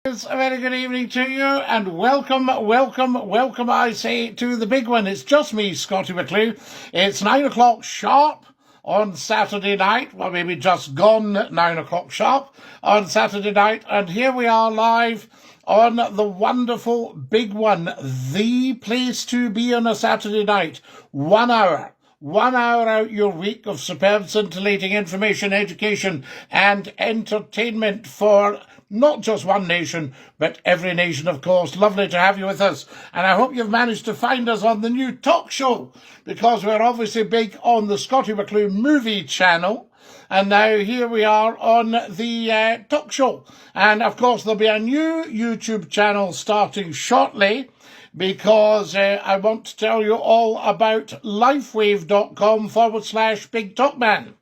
A very good evening to you, and welcome, I say, to the big one. It's just me, Scottie McCLUE. It's 9 o'clock sharp on Saturday night, well, maybe just gone 9 o'clock sharp on Saturday night, and here we are live on the wonderful big one, the place to be on a Saturday night. 1 hour. 1 hour out your week of superb, scintillating information, education, and entertainment for not just one nation, but every nation, of course. Lovely to have you with us. And I hope you've managed to find us on the new talk show, because we're obviously big on the Scottie McCLUE movie channel. And now here we are on the talk show. And of course, there'll be a new YouTube channel starting shortly, because I want to tell you all about lifewave.com/Big Talkman.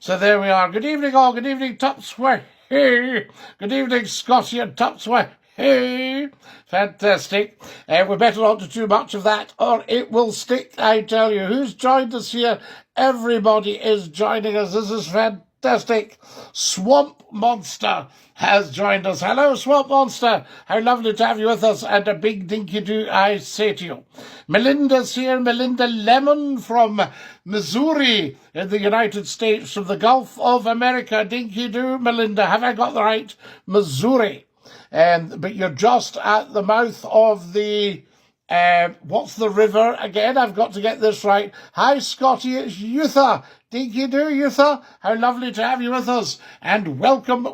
So there we are. Good evening all. Good evening, Topsway. Hey. Good evening, Scottie and Topsway. Hey. Fantastic. We better not do too much of that, or it will stick, I tell you. Who's joined us here? Everybody is joining us. This is fantastic. Swamp Monster has joined us. Hello, Swamp Monster. How lovely to have you with us, and a big dinky-do I say to you. Melinda's here, Melinda Lemon from Missouri in the United States, from the Gulf of America. Dinky-do, Melinda. Have I got the right? Missouri. But you're just at the mouth of the... what's the river again? I've got to get this right. Hi, Scottie, it's Eutha. Dinky-do, Eutha. How lovely to have you with us. And welcome,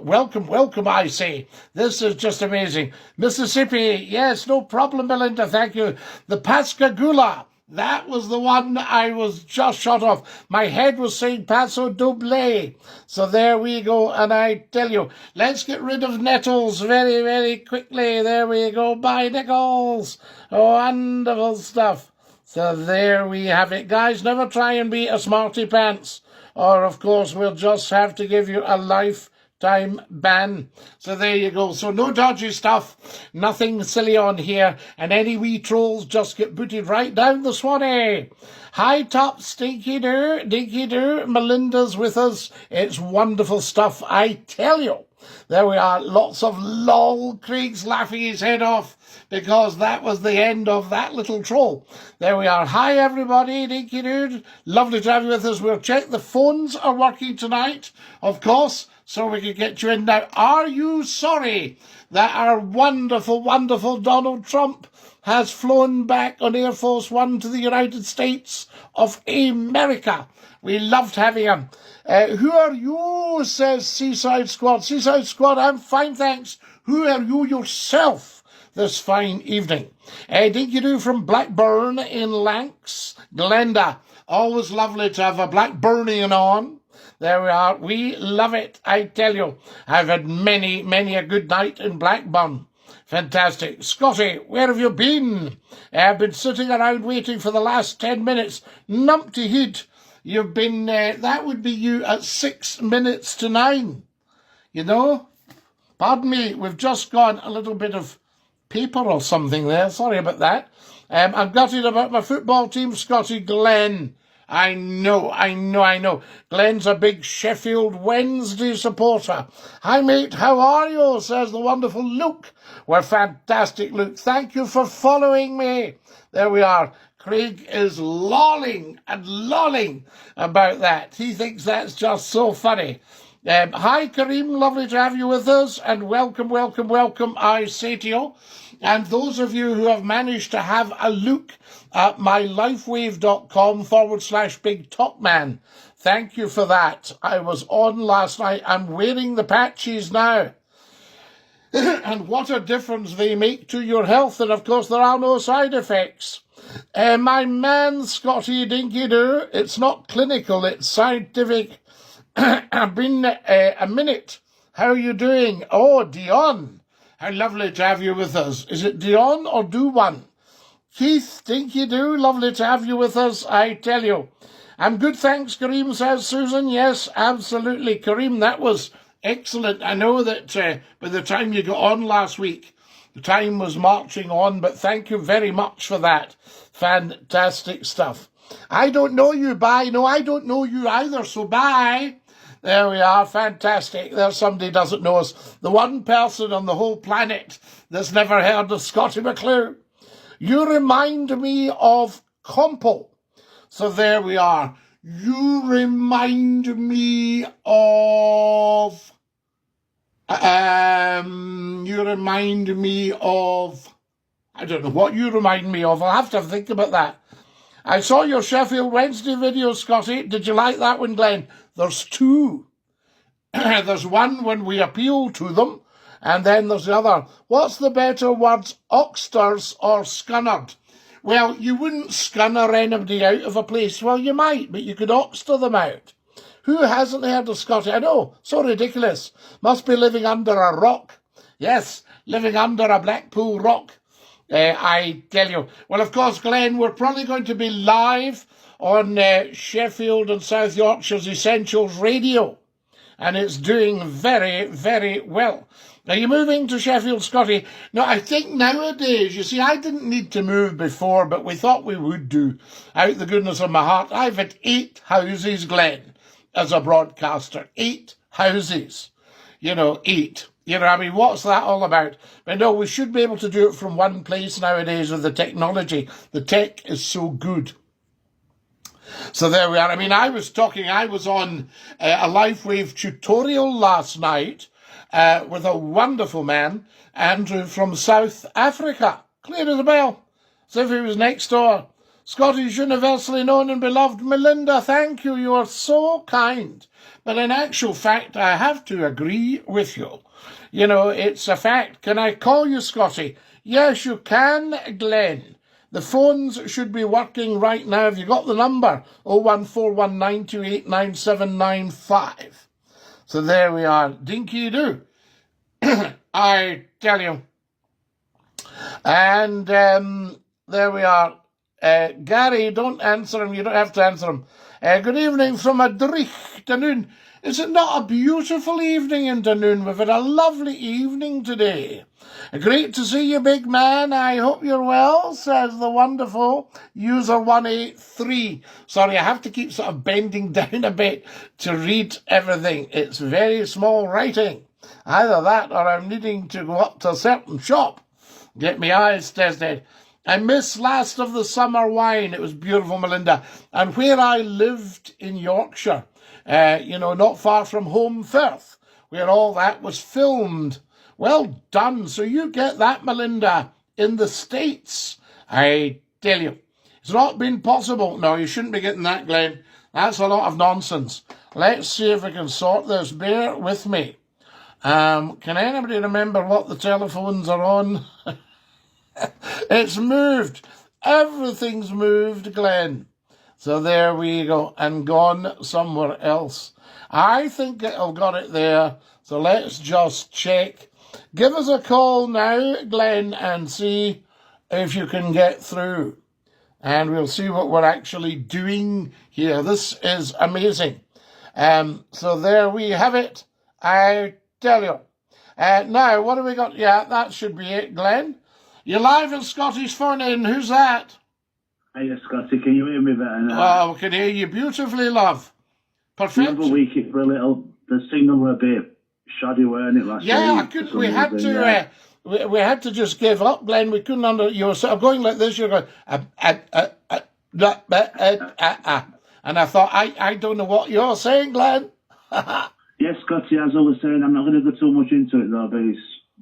I say. This is just amazing. Mississippi, yes, no problem, Melinda, thank you. The Pascagoula. That was the one I was just shot off. My head was saying Paso Doble. So there we go. And I tell you, let's get rid of Nettles very, very quickly. There we go. Bye, Nichols. Wonderful stuff. So there we have it. Guys, never try and be a smarty pants, or of course we'll just have to give you a lifetime ban. So there you go. So no dodgy stuff, nothing silly on here, and any wee trolls just get booted right down the Swanee. Hi, Top, Dinky-do, Dinky-do. Melinda's with us. It's wonderful stuff, I tell you. There we are. Lots of lol. Craig's laughing his head off, because that was the end of that little troll. There we are. Hi, everybody. Dinky-do. Lovely to have you with us. We'll check the phones are working tonight, of course, so we can get you in now. Are you sorry that our wonderful, wonderful Donald Trump has flown back on Air Force One to the United States of America? We loved having him. Who are you, says Seaside Squad. Seaside Squad, I'm fine, thanks. Who are you yourself this fine evening? Dinky-do from Blackburn in Lancs, Glenda. Always lovely to have a Blackburnian on. There we are. We love it, I tell you. I've had many, many a good night in Blackburn. Fantastic. Scottie, where have you been? I've been sitting around waiting for the last 10 minutes. Numpty heat. You've been, that would be you at 6 minutes to 9. You know? Pardon me, we've just got a little bit of paper or something there. Sorry about that. I'm gutted about my football team, Scottie. Glenn. I know. Glenn's a big Sheffield Wednesday supporter. Hi, mate, how are you? Says the wonderful Luke. We're fantastic, Luke. Thank you for following me. There we are. Craig is lolling about that. He thinks that's just so funny. Hi, Kareem. Lovely to have you with us. And welcome, I say to you. And those of you who have managed to have a look at my lifewave.com/Big Talkman, thank you for that. I was on last night. I'm wearing the patches now. And what a difference they make to your health. And of course, there are no side effects. My man, Scottie, Dinky-do, it's not clinical, it's scientific. I've been a minute. How are you doing? Oh, Dion. How lovely to have you with us. Is it Dion or Do-One? Keith, Dinky-do, lovely to have you with us, I tell you. I'm good, thanks, Kareem, says Susan. Yes, absolutely. Kareem, that was excellent. I know that by the time you got on last week, the time was marching on, but thank you very much for that. Fantastic stuff. I don't know you, bye. No, I don't know you either, so bye. There we are, fantastic. There's somebody doesn't know us. The one person on the whole planet that's never heard of Scottie McCLUE. You remind me of Compo. So there we are. You remind me of... I don't know what you remind me of. I'll have to think about that. I saw your Sheffield Wednesday video, Scottie. Did you like that one, Glenn? There's two. There's one when we appeal to them, and then there's the other. What's the better words, oxters or scunnered? Well, you wouldn't scunner anybody out of a place. Well, you might, but you could oxter them out. Who hasn't heard of Scottie? I know, so ridiculous. Must be living under a rock. Yes, living under a Blackpool rock. I tell you. Well, of course, Glenn, we're probably going to be live on Sheffield and South Yorkshire's Essentials Radio. And it's doing very, very well. Are you moving to Sheffield, Scottie? No, I think nowadays, you see, I didn't need to move before, but we thought we would do. Out the goodness of my heart. I've had 8 houses, Glenn, as a broadcaster. 8 houses. 8. I mean, what's that all about? But no, we should be able to do it from one place nowadays with the technology. The tech is so good. So there we are. I mean, I was on a LifeWave tutorial last night with a wonderful man, Andrew from South Africa. Clear as a bell. As if he was next door. Scotty's universally known and beloved Melinda, thank you. You are so kind. But in actual fact, I have to agree with you. It's a fact. Can I call you Scottie? Yes, you can, Glenn. The phones should be working right now. Have you got the number? 01419289795. So there we are. Dinky-doo. I tell you. And there we are. Gary, don't answer him. You don't have to answer him. Good evening from Madrid, Dunoon. Is it not a beautiful evening in Dunoon? We've had a lovely evening today. Great to see you, big man. I hope you're well, says the wonderful user 183. Sorry, I have to keep sort of bending down a bit to read everything. It's very small writing. Either that or I'm needing to go up to a certain shop. Get my eyes tested. I miss last of the summer wine. It was beautiful, Melinda. And where I lived in Yorkshire, not far from Home Firth, where all that was filmed. Well done. So you get that, Melinda, in the States. I tell you, it's not been possible. No, you shouldn't be getting that, Glenn. That's a lot of nonsense. Let's see if we can sort this. Bear with me. Can anybody remember what the telephones are on? It's moved. Everything's moved, Glenn. So there we go. And gone somewhere else. I think I've got it there. So let's just check. Give us a call now, Glenn, and see if you can get through. And we'll see what we're actually doing here. This is amazing. So there we have it. I tell you. Now, what have we got? Yeah, that should be it, Glenn. You're live in Scotty's phone in. Who's that? Hiya, Scottie. Can you hear me better now? Oh, we can hear you beautifully, love. Perfect. The other week, the signal were a bit shoddy, weren't it, last week? Yeah, I couldn't. We had to. We had to just give up, Glenn. We couldn't You were sort of going like this. You're going. And I thought, I don't know what you're saying, Glenn. Yes, Scottie. As I was saying, I'm not going to go too much into it though, but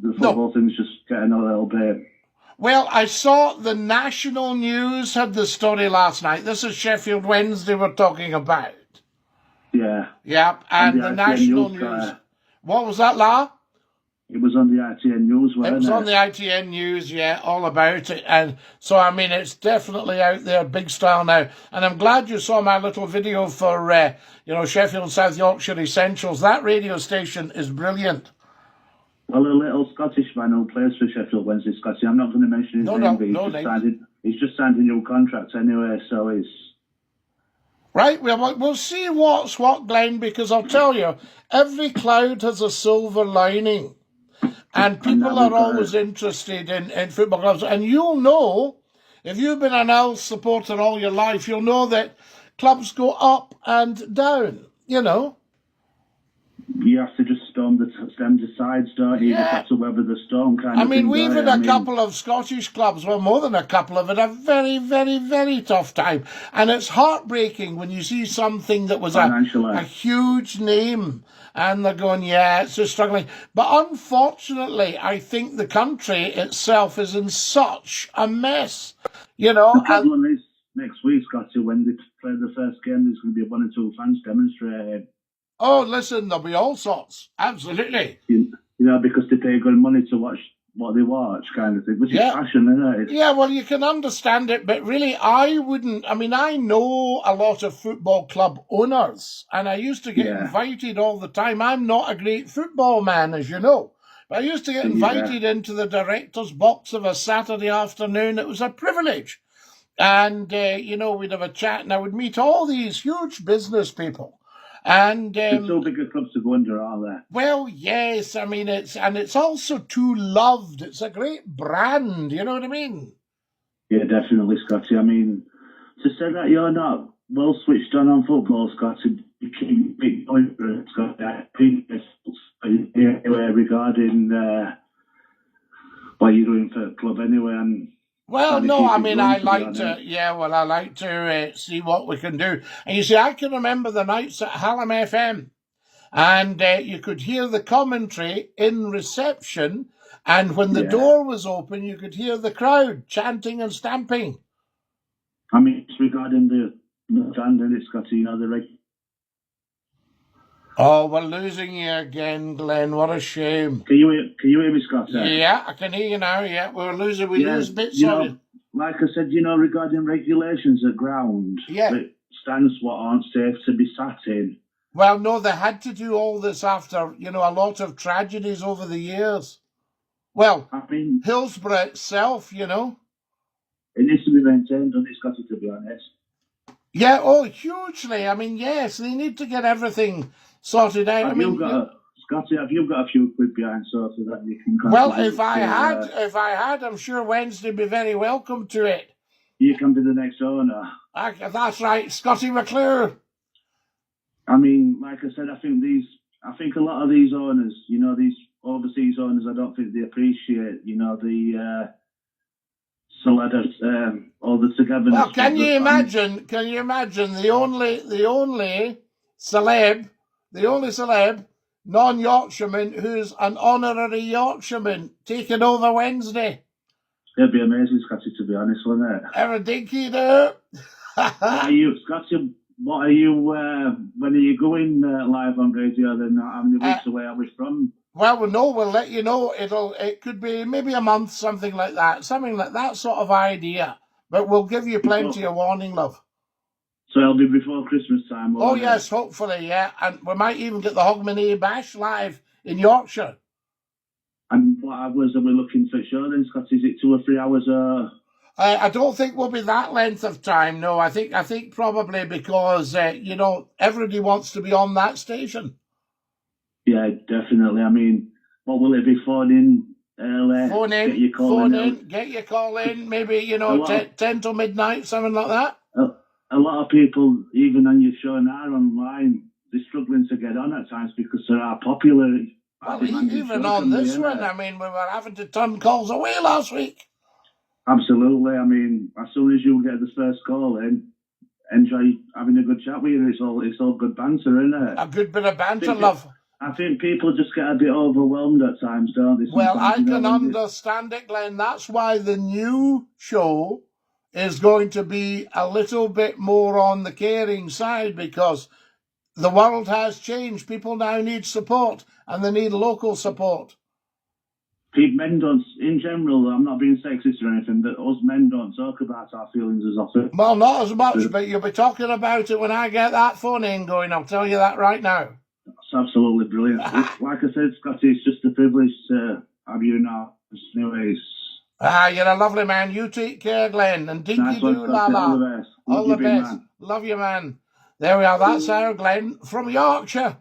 the football thing's just getting a little bit. Well, I saw the national news had the story last night. This is Sheffield Wednesday we're talking about. Yeah. Yep, and the national news. What was that, La? It was on the ITN news, wasn't it? It was on the ITN news, yeah, all about it. And so, I mean, it's definitely out there, big style now. And I'm glad you saw my little video for, Sheffield and South Yorkshire Essentials. That radio station is brilliant. Well, a little Scottish man who plays for Sheffield Wednesday, Scottie. I'm not going to mention his name, but he's just signed a new contract anyway, so it's... Right, we'll see what's what, Glenn, because I'll tell you, every cloud has a silver lining. And people are always interested in football clubs. And you'll know, if you've been an Al supporter all your life, you'll know that clubs go up and down, You have to just stem the sides, don't you? You just have to weather the storm kind of thing. I mean, we've had a couple of Scottish clubs, well, more than a couple of it, a very, very, very tough time. And it's heartbreaking when you see something that was a huge name and they're going, yeah, it's just struggling. But unfortunately, I think the country itself is in such a mess, you know. The problem is, next week, Scottie, when they play the first game, there's going to be 1 or 2 fans demonstrating. Oh, listen, there'll be all sorts. Absolutely. You know, because they pay good money to watch what they watch, kind of thing, which is passion, isn't it? Yeah, well, you can understand it, but really, I wouldn't. I mean, I know a lot of football club owners, and I used to get invited all the time. I'm not a great football man, as you know, but I used to get invited into the director's box of a Saturday afternoon. It was a privilege. And, you know, we'd have a chat, and I would meet all these huge business people. And it's so bigger clubs to go under, are there? Well, yes. I mean, it's also too loved. It's a great brand. You know what I mean? Yeah, definitely, Scottie. I mean, to say that you're not well switched on football, Scottie, you keep big point for it, Scottie. I think anyway regarding what you're doing for the club anyway. And well, no, I mean, I like to see what we can do. And you see, I can remember the nights at Hallam FM, and you could hear the commentary in reception, and when the door was open, you could hear the crowd chanting and stamping. I mean, it's regarding the stand, and it's got to, you know, Oh, we're losing you again, Glenn. What a shame. Can you hear me, Scott? Yeah, I can hear you now. Yeah, we're losing. We lose bits of it. Like I said, you know, regarding regulations at ground, that stands what aren't safe to be sat in. Well, no, they had to do all this after, you know, a lot of tragedies over the years. Well, I mean, Hillsborough itself, you know. It needs to be maintained, and it's got to be honest. Yeah, oh, hugely. I mean, yes, they need to get everything sorted out. Scottie, have you got a few quid behind so that you can? Well, if I had, I'm sure Wednesday would be very welcome to it. You can be the next owner. That's right, Scottie McCLUE. I mean, like I said, I think a lot of these owners, you know, these overseas owners, I don't think they appreciate, you know, the all the togetherness. Well, can you imagine the only celeb, non-Yorkshireman who's an honorary Yorkshireman taking over Wednesday? It'd be amazing, Scottie, to be honest, wouldn't it? Ever dinky do? What are you, Scottie? When are you going live on radio? Then how many weeks away are we from? Well, no, we'll let you know. It could be maybe a month, something like that sort of idea. But we'll give you plenty of warning, love. So it'll be before Christmas time. Oh yes, hopefully, yeah. And we might even get the Hogmanay Bash live in Yorkshire. And what hours are we looking for show then, Scott? Is it 2 or 3 hours? I don't think we'll be that length of time. No, I think probably because you know, everybody wants to be on that station. Yeah, definitely. I mean, what will it be? Phone in early. Get your call in. Maybe, you know, 10 till midnight, something like that. A lot of people, even on your show now online, they're struggling to get on at times because they are popular. Well, even on this one, I mean, we were having to turn calls away last week. Absolutely. I mean, as soon as you get the first call in, enjoy having a good chat with you. It's all good banter, isn't it? A good bit of banter, love. I think people just get a bit overwhelmed at times, don't they? Well, I can understand it, Glenn. That's why the new show is going to be a little bit more on the caring side, because the world has changed. People now need support, and they need local support. Men don't, in general, I'm not being sexist or anything, but us men don't talk about our feelings as often. Well, not as much, but you'll be talking about it when I get that phone in going, I'll tell you that right now. That's absolutely brilliant. Like I said, Scottie, it's just a privilege to have you now. Anyways. You're a lovely man. You take care, Glenn. And dinky do la la. All the best. All the best. Love you, man. There we are. That's our Glenn from Yorkshire.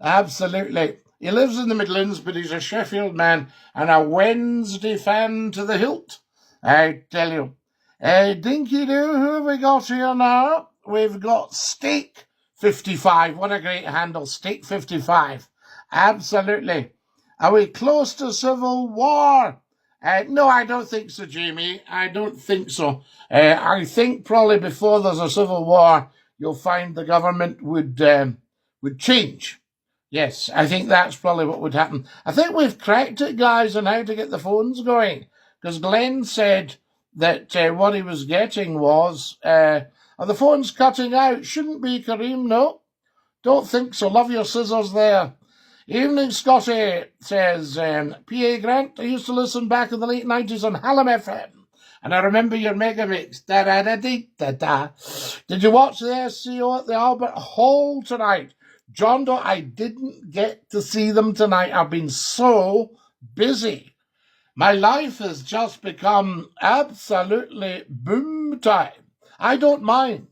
Absolutely. He lives in the Midlands, but he's a Sheffield man and a Wednesday fan to the hilt. I tell you. Dinky do, who have we got here now? We've got Steak 55. What a great handle, Steak 55. Absolutely. Are we close to civil war? No, I don't think so, Jamie. I don't think so. I think probably before there's a civil war, you'll find the government would change. Yes, I think that's probably what would happen. I think we've cracked it, guys, on how to get the phones going. Because Glenn said that what he was getting was, are the phones cutting out? Shouldn't be, Kareem, no. Don't think so. Love your scissors there. Evening, Scottie, says P.A. Grant. I used to listen back in the late 90s on Hallam FM. And I remember your mega mix. Da-da-da-dee-da-da. Did you watch the SCO at the Albert Hall tonight? John Doe, I didn't get to see them tonight. I've been so busy. My life has just become absolutely boom time. I don't mind.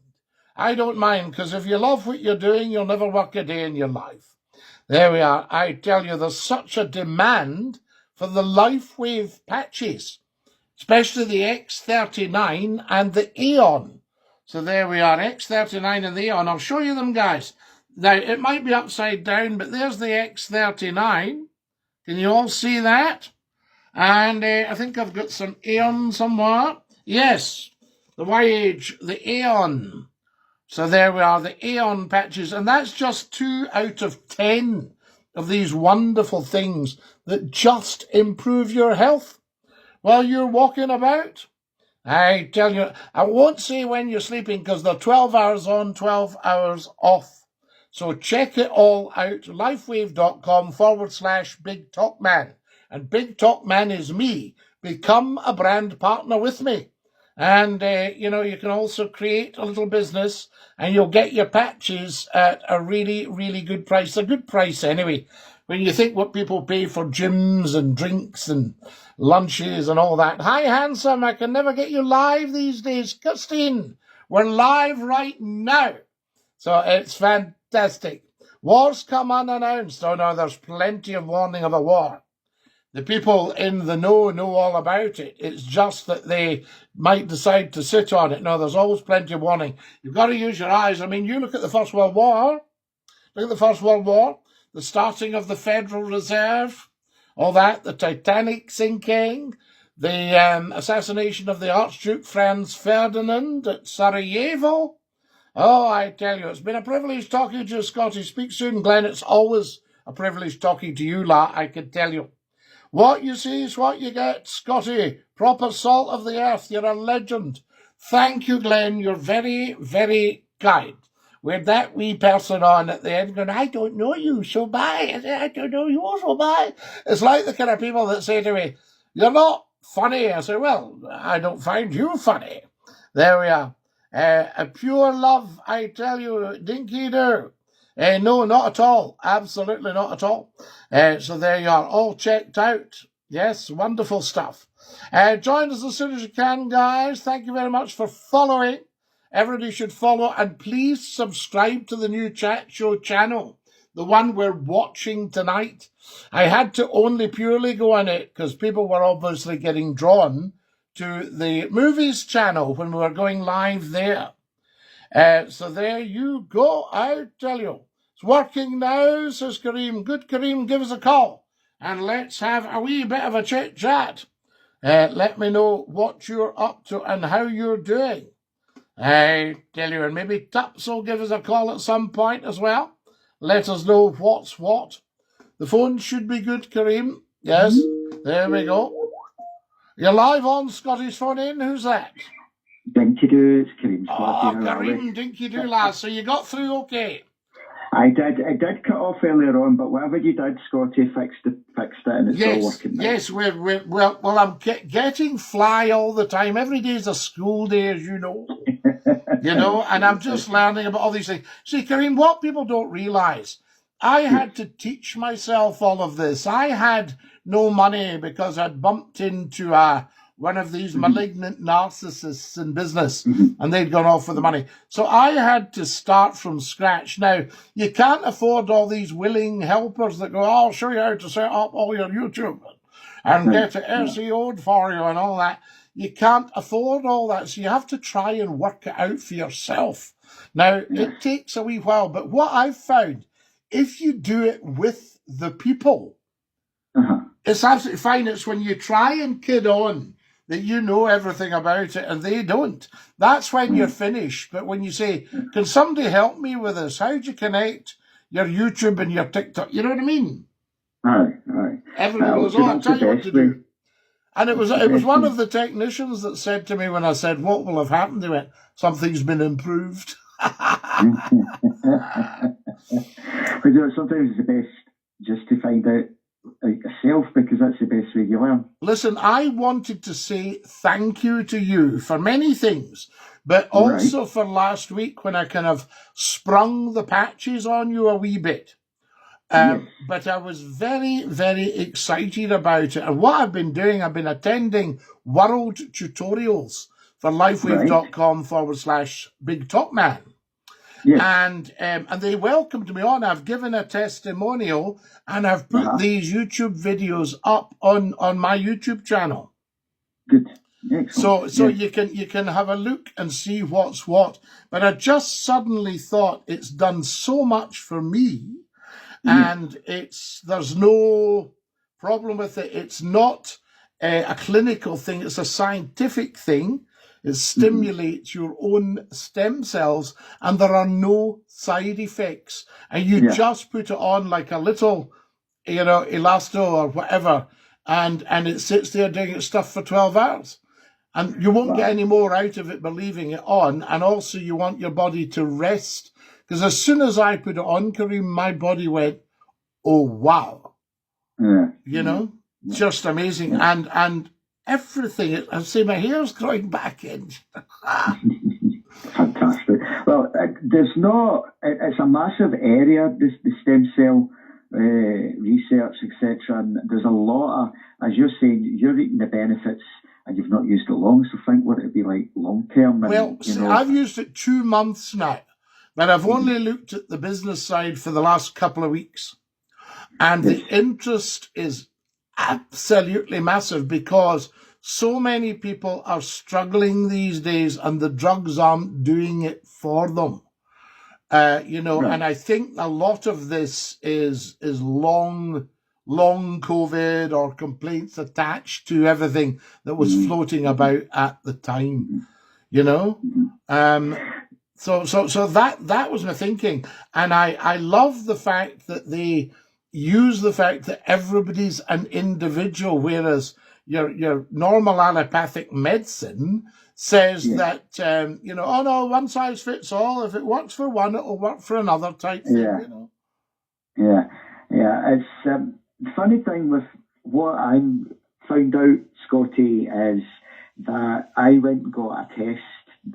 Because if you love what you're doing, you'll never work a day in your life. There we are. I tell you, there's such a demand for the LifeWave patches, especially the X39 and the Aeon. So there we are, X39 and the Aeon. I'll show you them, guys. Now, it might be upside down, but there's the X39. Can you all see that? And I think I've got some Aeon somewhere. Yes, the YH, the Aeon. So there we are, the Aeon patches. And that's just 2 out of 10 of these wonderful things that just improve your health while you're walking about. I tell you, I won't say when you're sleeping because they're 12 hours on, 12 hours off. So check it all out, lifewave.com/Big Talk Man. And Big Talk Man is me. Become a brand partner with me. And, you can also create a little business and you'll get your patches at a really, really good price. A good price anyway. When you think what people pay for gyms and drinks and lunches and all that. Hi, handsome. I can never get you live these days. Christine, we're live right now. So it's fantastic. Wars come unannounced. Oh, no, there's plenty of warning of a war. The people in the know all about it. It's just that they might decide to sit on it. No, there's always plenty of warning. You've got to use your eyes. I mean, you look at the First World War. Look at the First World War. The starting of the Federal Reserve. All that. The Titanic sinking. The assassination of the Archduke Franz Ferdinand at Sarajevo. Oh, I tell you, it's been a privilege talking to you, Scottie. Speak soon, Glenn. It's always a privilege talking to you, La, I can tell you. What you see is what you get, Scottie. Proper salt of the earth. You're a legend. Thank you, Glenn. You're very, very kind. We had that wee person on at the end going, I don't know you, so bye. I said, I don't know you, so bye. It's like the kind of people that say to me, you're not funny. I say, well, I don't find you funny. There we are. A pure love, I tell you, dinky do. No, not at all. Absolutely not at all. So there you are, all checked out. Yes, wonderful stuff. Join us as soon as you can, guys. Thank you very much for following. Everybody should follow, and please subscribe to the new chat show channel, the one we're watching tonight. I had to only purely go on it because people were obviously getting drawn to the movies channel when we were going live there. So there you go, I tell you. It's working now, says Kareem. Good, Kareem, give us a call and let's have a wee bit of a chit-chat. Let me know what you're up to and how you're doing. I tell you, and maybe Tups will give us a call at some point as well. Let us know what's what. The phone should be good, Kareem. Yes, there we go. You're live on Scotty's phone in. Who's that? Dinky Doo, it's Kareem. Oh, Kareem, Dinky Doo, lad. So you got through okay? I did cut off earlier on, but whatever you did, Scottie fixed it, and it's all working now. Yes, well, I'm getting fly all the time. Every day is a school day, as you know. And I'm just learning about all these things. See, Kareem, what people don't realise, I had to teach myself all of this. I had no money because I'd bumped into one of these malignant narcissists in business, and they'd gone off with the money. So I had to start from scratch. Now, you can't afford all these willing helpers that go, I'll show you how to set up all your YouTube and get it SEO'd for you and all that. You can't afford all that, so you have to try and work it out for yourself. Now, it takes a wee while, but what I've found if you do it with the people, Uh-huh. it's absolutely fine. It's when you try and kid on that you know everything about it and they don't. That's when you're finished. But when you say, can somebody help me with this? How do you connect your YouTube and your TikTok? You know what I mean? Aye, aye. Everyone goes, So oh, I'll that's tell the you what best to way. do. And it was That's the best one way. of the technicians that said to me when I said, what will have happened? They went, something's been improved. But you know, sometimes it's the best just to find out yourself, because that's the best way you learn. Listen, I wanted to say thank you to you for many things, but also for last week when I kind of sprung the patches on you a wee bit. Yes. But I was very, very excited about it. And what I've been doing, I've been attending world tutorials for lifewave.com/Big Top Man. Yes. And they welcomed me on. I've given a testimonial and I've put these YouTube videos up on my YouTube channel. Good. Excellent. So you can have a look and see what's what. But I just suddenly thought it's done so much for me, and there's no problem with it. It's not a clinical thing. It's a scientific thing. It stimulates your own stem cells, and there are no side effects. And you just put it on like a little, elasto or whatever, and it sits there doing its stuff for 12 hours. And you won't get any more out of it by leaving it on. And also you want your body to rest. Because as soon as I put it on, Kareem, my body went, oh, wow. Just amazing. And everything, I say my hair's growing back in. Fantastic. Well, it's a massive area, the stem cell research, etc. And there's a lot of, as you're saying, you're reaping the benefits and you've not used it long, so think what it'd be like long term. Well, see, I've used it 2 months now, but I've only looked at the business side for the last couple of weeks. And the interest is absolutely massive because so many people are struggling these days and the drugs aren't doing it for them. And I think a lot of this is long COVID or complaints attached to everything that was floating about at the time, So that was my thinking. And I love the fact that they use the fact that everybody's an individual, whereas your normal allopathic medicine says that, oh no, one size fits all. If it works for one, it'll work for another type thing, Yeah. It's the funny thing with what I found out, Scottie, is that I went and got a test,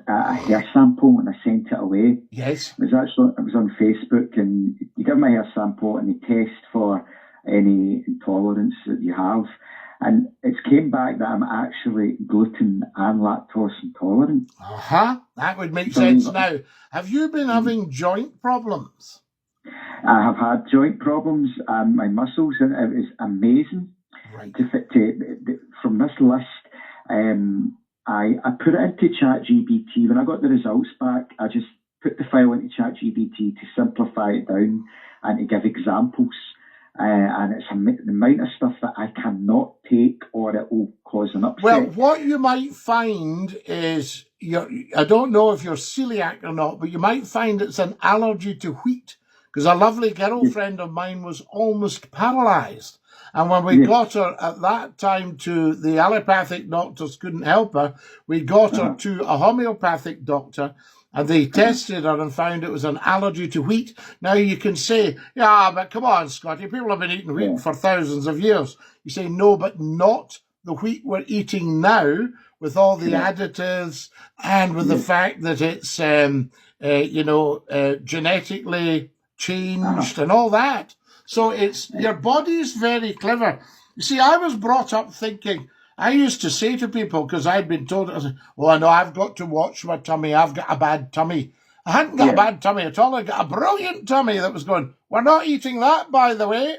a hair sample, and I sent it away. Yes. It was on Facebook, and you give them a hair sample and they test for any intolerance that you have. And it came back that I'm actually gluten and lactose intolerant. That would make sense now. Have you been having joint problems? I have had joint problems, my muscles, and it was amazing. Right. From this list, I put it into ChatGPT. When I got the results back, I just put the file into ChatGPT to simplify it down and to give examples. And it's the amount of stuff that I cannot take or it will cause an upset. Well, what you might find is, I don't know if you're celiac or not, but you might find it's an allergy to wheat. Because a lovely girlfriend of mine was almost paralyzed. And when we got her at that time to the allopathic doctors couldn't help her, we got her to a homeopathic doctor. And they tested her and found it was an allergy to wheat. Now you can say, yeah, but come on, Scottie, people have been eating wheat for thousands of years. You say, no, but not the wheat we're eating now with all the additives and with the fact that it's, genetically changed and all that. So your body's very clever. You see, I was brought up thinking, I used to say to people, because I'd been told, I know I've got to watch my tummy. I've got a bad tummy. I hadn't got a bad tummy at all. I got a brilliant tummy that was going, we're not eating that, by the way.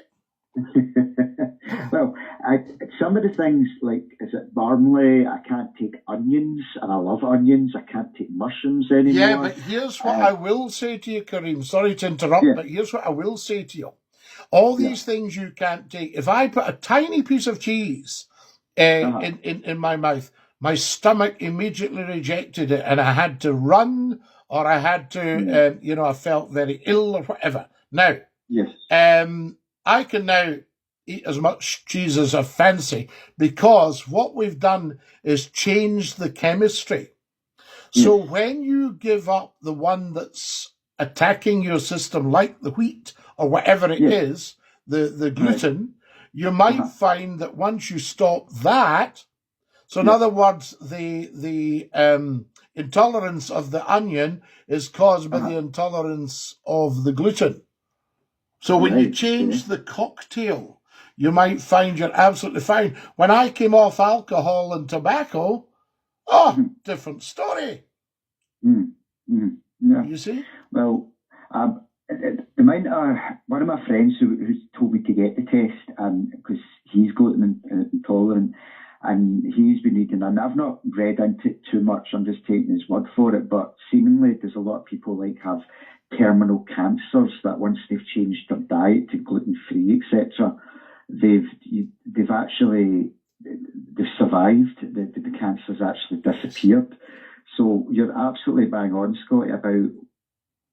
Well, some of the things, like, is it barley? I can't take onions, and I love onions. I can't take mushrooms anymore. Yeah, but here's what I will say to you, Kareem. Sorry to interrupt, but here's what I will say to you. All these things you can't take. If I put a tiny piece of cheese in my mouth, my stomach immediately rejected it, and I had to run, or I had to, I felt very ill or whatever. Now, I can now eat as much cheese as I fancy, because what we've done is change the chemistry. So when you give up the one that's attacking your system, like the wheat or whatever it is, the gluten, you might find that once you stop that, so in other words, the intolerance of the onion is caused by the intolerance of the gluten. So when you change the cocktail, you might find you're absolutely fine. When I came off alcohol and tobacco, different story. You see? Well, one of my friends who told me to get the test, because he's gluten intolerant, and he's been eating, and I've not read into it too much, I'm just taking his word for it, but seemingly there's a lot of people have terminal cancers that once they've changed their diet to gluten-free, etc., they've survived, the cancer's actually disappeared. So you're absolutely bang on, Scottie, about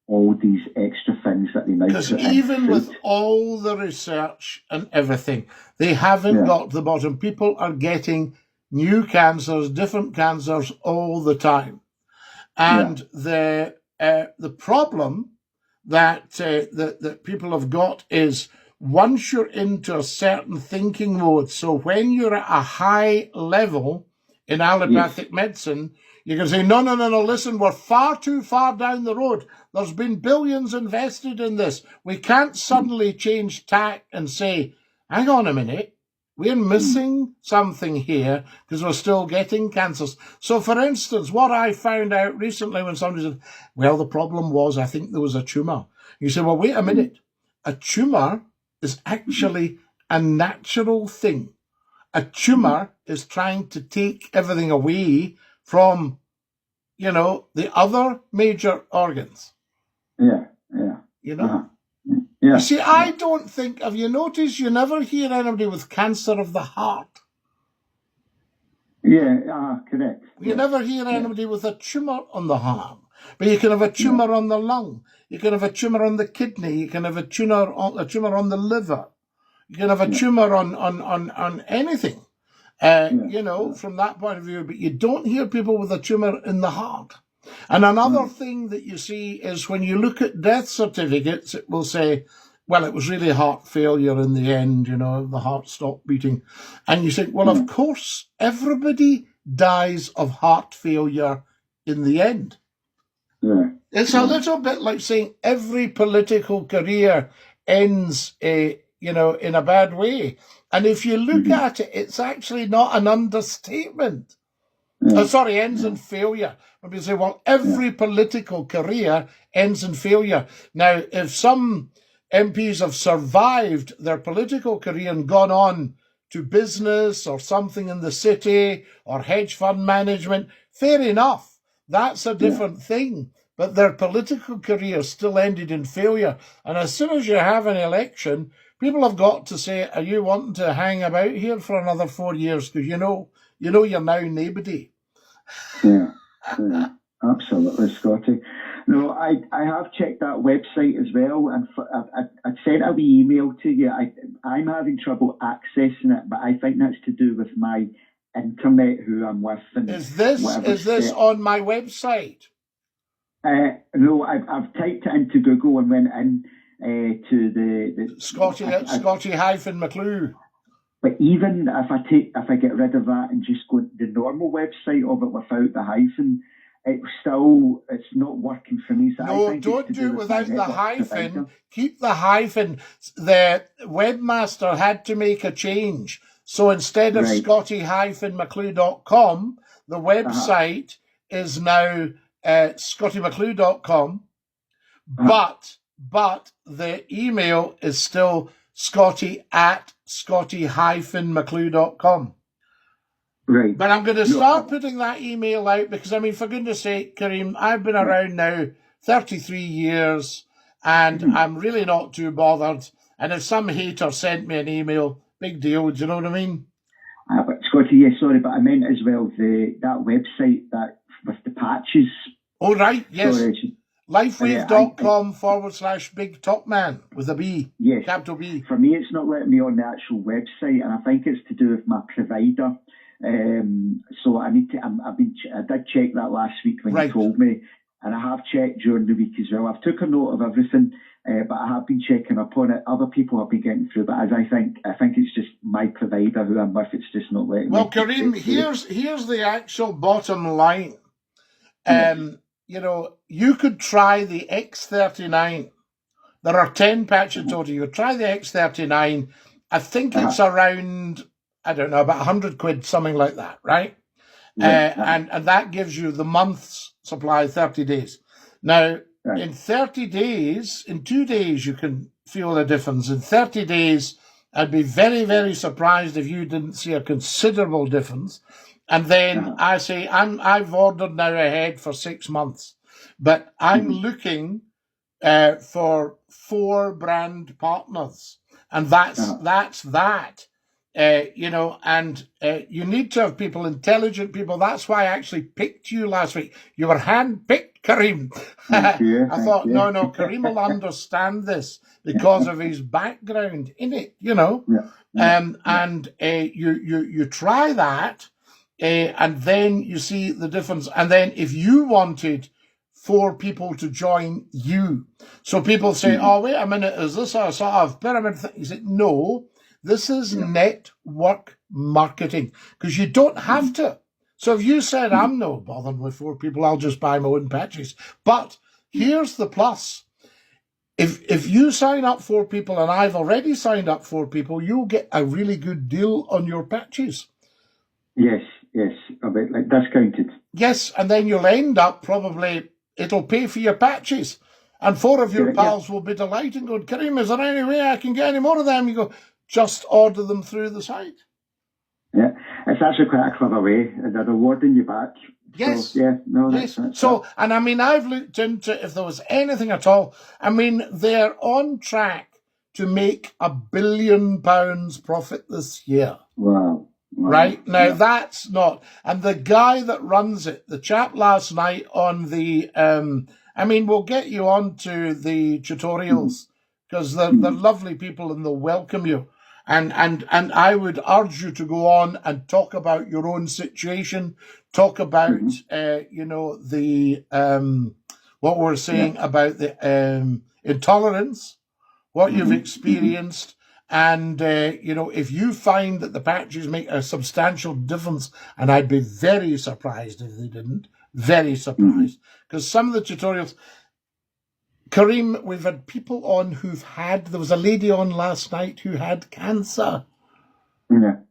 all these extra things that they now put in. Because even with all the research and everything, they haven't got to the bottom. People are getting new cancers, different cancers all the time. And the problem that people have got is, once you're into a certain thinking mode, so when you're at a high level in allopathic medicine, you can say, no, listen, we're far too far down the road. There's been billions invested in this. We can't suddenly change tack and say, hang on a minute, we're missing something here because we're still getting cancers. So, for instance, what I found out recently when somebody said, well, the problem was, I think there was a tumour. You say, well, wait a minute. A tumour is actually a natural thing. A tumour is trying to take everything away from, the other major organs. You see, I don't think, have you noticed, you never hear anybody with cancer of the heart? Correct. You never hear anybody with a tumour on the heart. But you can have a tumour on the lung. You can have a tumour on the kidney. You can have a tumour on the liver. You can have a tumour on anything. From that point of view, but you don't hear people with a tumour in the heart. And another thing that you see is when you look at death certificates, it will say, well, it was really heart failure in the end, the heart stopped beating. And you think, well, of course, everybody dies of heart failure in the end. It's a little bit like saying every political career ends in a bad way. And if you look at it, it's actually not an understatement. Ends in failure. When people say, well, every political career ends in failure. Now, if some MPs have survived their political career and gone on to business or something in the city or hedge fund management, fair enough. That's a different thing. But their political career still ended in failure. And as soon as you have an election, people have got to say, are you wanting to hang about here for another 4 years? Because you're now nobody. Absolutely, Scottie. No, I have checked that website as well, and I sent a wee email to you. I'm having trouble accessing it, but I think that's to do with my internet, who I'm with. And is this on my website? No, I've typed it into Google and went in to the Scottie-McClue. But even if I get rid of that and just go to the normal website of it without the hyphen, it's not working for me. So no, don't do it without the hyphen. Keep the hyphen. The webmaster had to make a change. So instead of Scottie-McClue.com, the website is now ScottieMcClue.com, but the email is still Scottie@Scottie-McClue.com. Right. But I'm going to No, start putting that email out because, I mean, for goodness sake, Kareem, I've been around now 33 years and I'm really not too bothered. And if some hater sent me an email, big deal, do you know what I mean? but Scotty, yes, sorry, but I meant as well that website that with the patches. Oh, right, yes. Sorry. LifeWave.com/Big Top Man with a B, yes. capital B. For me, it's not letting me on the actual website, and I think it's to do with my provider. So I need to. I did check that last week when you told me, and I have checked during the week as well. I've took a note of everything, but I have been checking up on it. Other people have been getting through, but as I think it's just my provider who I'm with. It's just not letting me. Well, Kareem, here's the actual bottom line. You know, you could try the X39. There are 10 patches total. You could try the X39. I think it's around, I don't know, about 100 quid, something like that, right? And that gives you the month's supply, 30 days. Now, in 30 days, in 2 days, you can feel the difference. In 30 days, I'd be very, very surprised if you didn't see a considerable difference. And then I say, I've ordered now ahead for 6 months, but I'm looking for 4 brand partners. And that's that. You know, and you need to have people, intelligent people. That's why I actually picked you last week. You were hand-picked, Kareem. I thought, no, Kareem will understand this because of his background in it, you know. And you try that, and then you see the difference. And then if you wanted 4 people to join you, so people say, oh, wait a minute, is this a sort of pyramid thing? You say, no. This is network marketing because you don't have to. So if you said, I'm no bothered with 4 people, I'll just buy my own patches. But here's the plus. If you sign up 4 people, and I've already signed up 4 people, you'll get a really good deal on your patches. Yes, a bit like discounted. Yes, and then you'll end up probably, it'll pay for your patches. And 4 of your pals will be delighted and going, Kareem, is there any way I can get any more of them? You go, just order them through the site. Yeah, it's actually quite a clever way. They're rewarding you back. Yes. So, That's so, and I mean, I've looked into if there was anything at all. I mean, they're on track to make £1 billion profit this year. Wow. Right? Now, that's not... And the guy that runs it, the chap last night on the... I mean, we'll get you on to the tutorials because they're lovely people and they'll welcome you. And I would urge you to go on and talk about your own situation, talk about, you know, the, what we're saying about the intolerance, what you've experienced. And, you know, if you find that the patches make a substantial difference, and I'd be very surprised if they didn't, very surprised, because some of the tutorials... Kareem, we've had people on there was a lady on last night who had cancer. And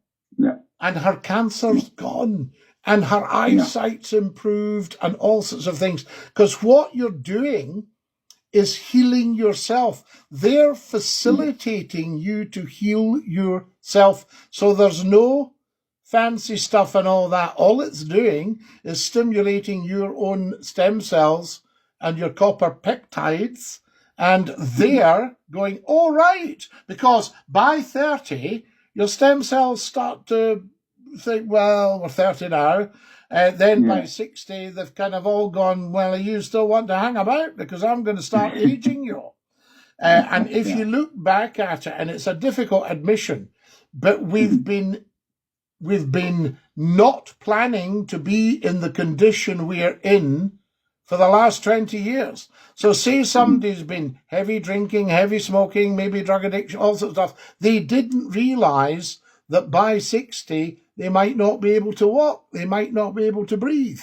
her cancer's gone. And her eyesight's improved and all sorts of things. Because what you're doing is healing yourself. They're facilitating you to heal yourself. So there's no fancy stuff and all that. All it's doing is stimulating your own stem cells and your copper peptides, and they're going, all right, because by 30, your stem cells start to think, well, we're 30 now. Then by 60, they've kind of all gone, well, you still want to hang about because I'm going to start aging you. And if you look back at it, and it's a difficult admission, but we've been not planning to be in the condition we're in for the last 20 years. So say somebody's been heavy drinking, heavy smoking, maybe drug addiction, all sorts of stuff. They didn't realize that by 60, they might not be able to walk. They might not be able to breathe.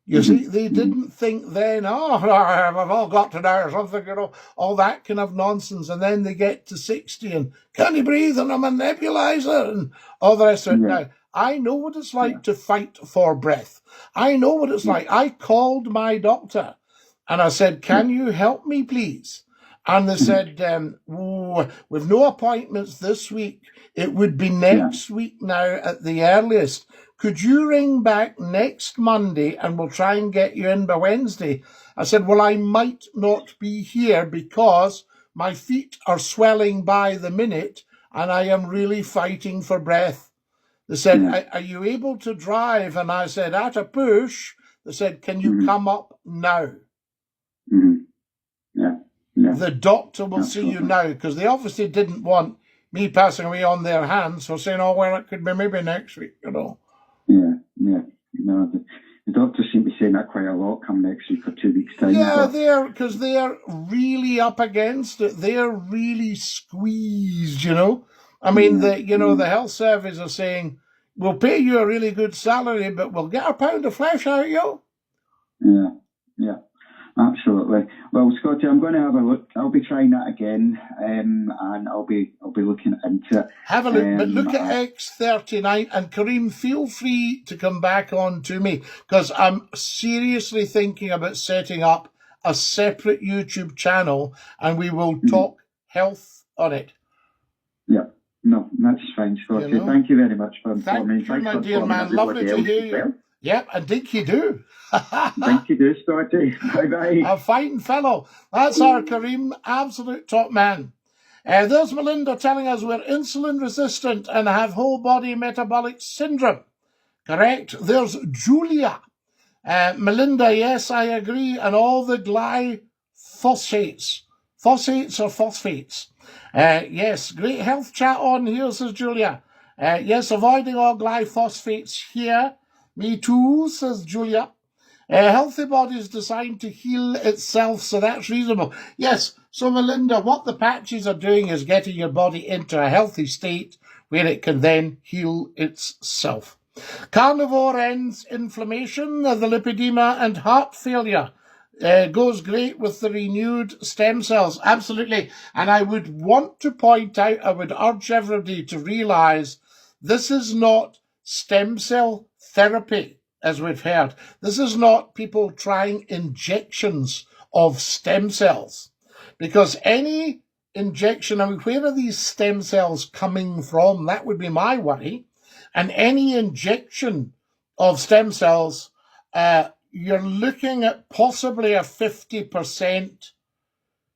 You see, they didn't think then, oh, we've all got to die or something, you know, all that kind of nonsense. And then they get to 60 and can you breathe? And I'm a nebulizer and all the rest of it. Now, I know what it's like to fight for breath. I know what it's like. I called my doctor and I said, can you help me, please? And they said, we've no appointments this week. It would be next week now at the earliest could you ring back next Monday and we'll try and get you in by Wednesday? I said, well, I might not be here because my feet are swelling by the minute and I am really fighting for breath. They said, are you able to drive? And I said, at a push. They said, can you come up now? The doctor will see you now, because they obviously didn't want me passing away on their hands, so saying, oh, well, it could be maybe next week, you know. No, the doctors seem to be saying that quite a lot come next week or 2 weeks' time. Yeah, because they're really up against it. They're really squeezed, you know. I mean, the health service are saying, we'll pay you a really good salary, but we'll get a pound of flesh out of you. Yeah. Absolutely. Well, Scottie, I'm going to have a look. I'll be trying that again, and I'll be looking into it. Have a look, but look at X39, and Kareem, feel free to come back on to me, because I'm seriously thinking about setting up a separate YouTube channel, and we will talk health on it. Yeah. No, that's fine, Scottie. You know? Thank you very much for informing. Thank you, my dear man. Lovely to hear you. Well. Yep, and dinky do. Dinky do, Scottie. Bye-bye. A fighting fellow. That's our Kareem, absolute top man. There's Melinda telling us we're insulin resistant and have whole body metabolic syndrome. Correct. There's Julia. Melinda, yes, I agree. And all the glyphosates. Phosphates or phosphates? Yes, great health chat on here, says Julia. Yes, avoiding all glyphosates here. Me too, says Julia. A healthy body is designed to heal itself, so that's reasonable. Yes, so Melinda, what the patches are doing is getting your body into a healthy state where it can then heal itself. Carnivore ends inflammation, the lipedema and heart failure. Goes great with the renewed stem cells. Absolutely. And I would want to point out, I would urge everybody to realise this is not stem cell therapy, as we've heard. This is not people trying injections of stem cells. Because any injection, I mean, where are these stem cells coming from? That would be my worry. And any injection of stem cells, you're looking at possibly a 50%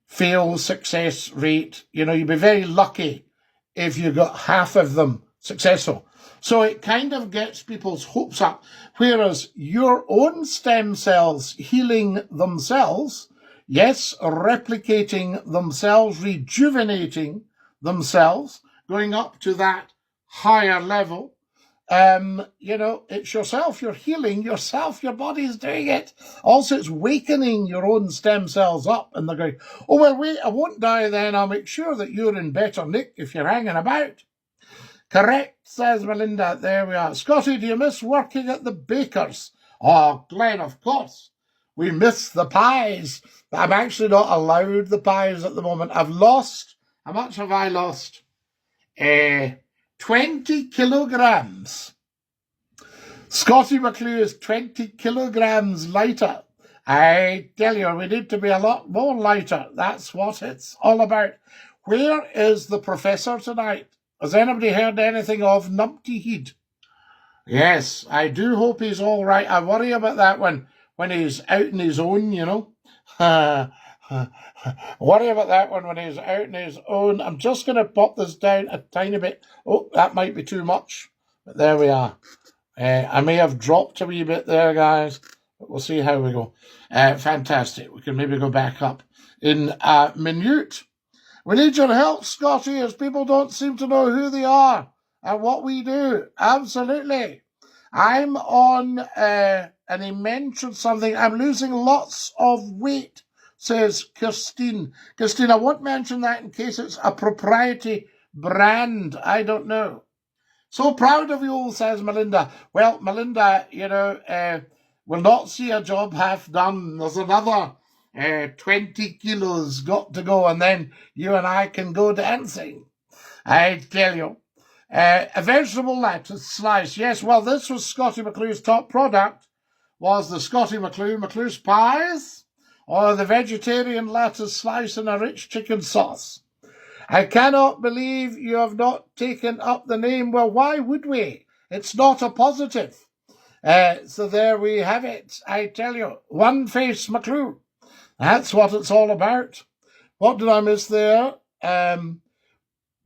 fail success rate. You know, you'd be very lucky if you got half of them successful. So it kind of gets people's hopes up. Whereas your own stem cells healing themselves, yes, replicating themselves, rejuvenating themselves, going up to that higher level, you know, it's yourself, you're healing yourself, your body's doing it. Also, it's wakening your own stem cells up, and they're going, oh, well, wait, I won't die then. I'll make sure that you're in better nick if you're hanging about. Correct, says Melinda. There we are. Scottie, do you miss working at the baker's? Oh, Glenn, of course. We miss the pies. But I'm actually not allowed the pies at the moment. I've lost, how much have I lost? 20 kilograms. Scottie McCLUE is 20 kilograms lighter. I tell you, we need to be a lot more lighter. That's what it's all about. Where is the professor tonight? Has anybody heard anything of Numpty Heed? Yes, I do hope he's all right. I worry about that when he's out on his own, you know. Worry about that one when he's out on his own. I'm just going to pop this down a tiny bit. Oh, that might be too much. But there we are. I may have dropped a wee bit there, guys. But we'll see how we go. Fantastic. We can maybe go back up in a minute. We need your help, Scottie, as people don't seem to know who they are and what we do. Absolutely. I'm on, and he mentioned something. I'm losing lots of weight, says Christine. Christine, I won't mention that in case it's a proprietary brand. I don't know. So proud of you all, says Melinda. Well, Melinda, you know, will not see a job half done. There's another 20 kilos got to go, and then you and I can go dancing. I tell you. A vegetable lettuce slice. Yes, well, this was Scottie McClue's top product, was the Scottie McClue's pies, or the vegetarian lettuce slice in a rich chicken sauce. I cannot believe you have not taken up the name. Well, why would we? It's not a positive. So there we have it. I tell you, one face McCLUE. That's what it's all about. What did I miss there? We're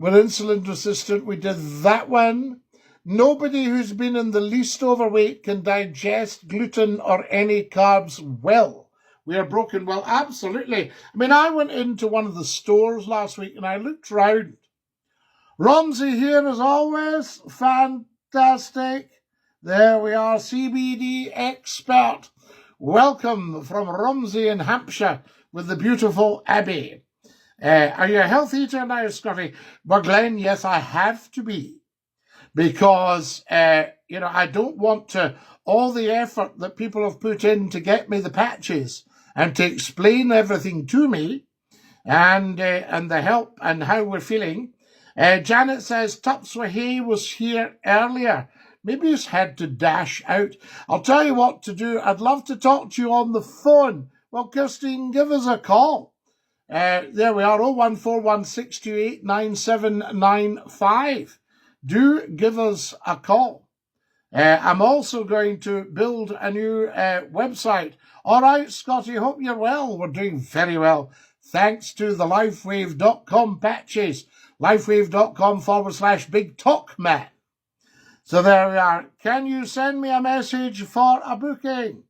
insulin resistant. We did that one. Nobody who's been in the least overweight can digest gluten or any carbs well. We are broken. Well, absolutely. I mean, I went into one of the stores last week and I looked round. Romsey here as always. Fantastic. There we are, CBD expert. Welcome from Romsey in Hampshire with the beautiful Abby. Are you a health eater now, Scottie? Well, Glenn, yes, I have to be. Because, I don't want to, all the effort that people have put in to get me the patches and to explain everything to me and the help and how we're feeling. Janet says, Tupswahey was here earlier. Maybe he's had to dash out. I'll tell you what to do. I'd love to talk to you on the phone. Well, Christine, give us a call. There we are, 01416289795. Do give us a call. I'm also going to build a new website. All right, Scottie, hope you're well. We're doing very well. Thanks to the LifeWave.com patches. LifeWave.com/Big Talk Man. So there we are. Can you send me a message for a booking?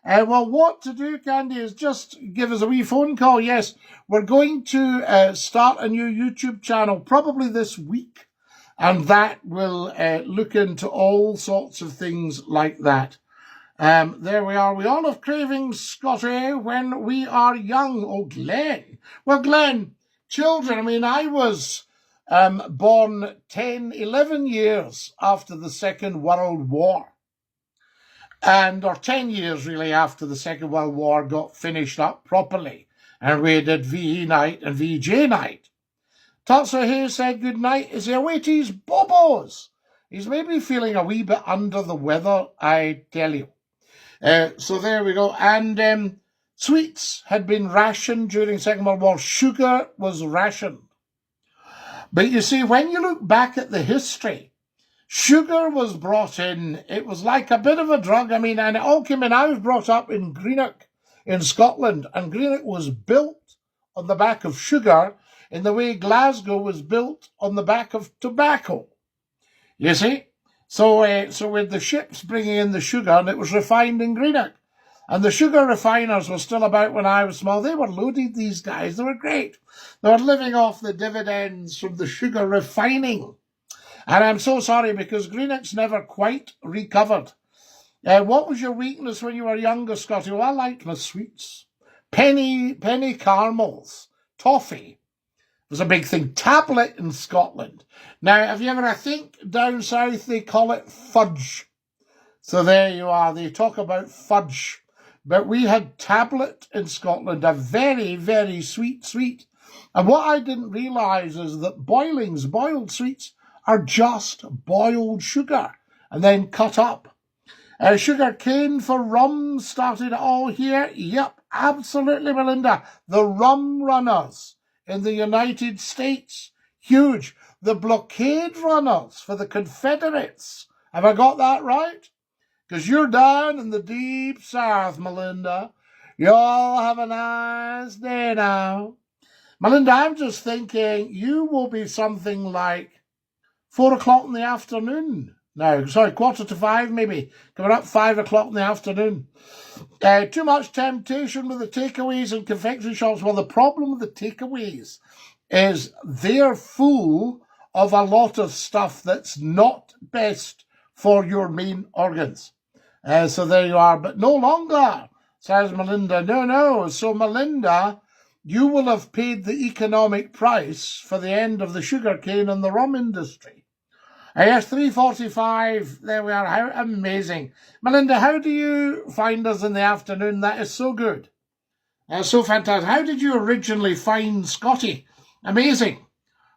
Well, what to do, Candy, is just give us a wee phone call. Yes, we're going to start a new YouTube channel probably this week. And that will look into all sorts of things like that. There we are. We all have cravings, Scottie, when we are young. Oh, Glenn. Well, Glenn, children, I mean, I was born 10, 11 years after the Second World War. Or 10 years, really, after the Second World War got finished up properly. And we did VE night and VJ night. Tupswahey said good night. Is he away to his bobos? He's maybe feeling a wee bit under the weather, I tell you. So there we go. And sweets had been rationed during the Second World War. Sugar was rationed. But you see, when you look back at the history, sugar was brought in. It was like a bit of a drug. I mean, and it all came in. I was brought up in Greenock in Scotland, and Greenock was built on the back of sugar in the way Glasgow was built on the back of tobacco. You see? So with the ships bringing in the sugar, and it was refined in Greenock. And the sugar refiners were still about when I was small. They were loaded, these guys. They were great. They were living off the dividends from the sugar refining. And I'm so sorry because Greenock's never quite recovered. What was your weakness when you were younger, Scottie? Well, I liked my sweets. Penny caramels, toffee. Was a big thing. Tablet in Scotland. Now, have you ever, I think down south they call it fudge. So there you are. They talk about fudge. But we had tablet in Scotland, a very, very sweet. And what I didn't realise is that boiled sweets, are just boiled sugar and then cut up. Sugar cane for rum started it all here. Yep, absolutely, Melinda. The rum runners in the United States, huge. The blockade runners for the Confederates. Have I got that right? Because you're down in the deep south, Melinda. You all have a nice day now. Melinda, I'm just thinking you will be something like 4 o'clock in the afternoon. No, sorry, 4:45 maybe. Coming up 5 o'clock in the afternoon. Too much temptation with the takeaways and confectionery shops. Well, the problem with the takeaways is they're full of a lot of stuff that's not best for your main organs. So there you are. But no longer, says Melinda. No. So Melinda, you will have paid the economic price for the end of the sugarcane and the rum industry. Yes, 3:45. There we are. How amazing. Melinda, how do you find us in the afternoon? That is so good. So fantastic. How did you originally find Scottie? Amazing.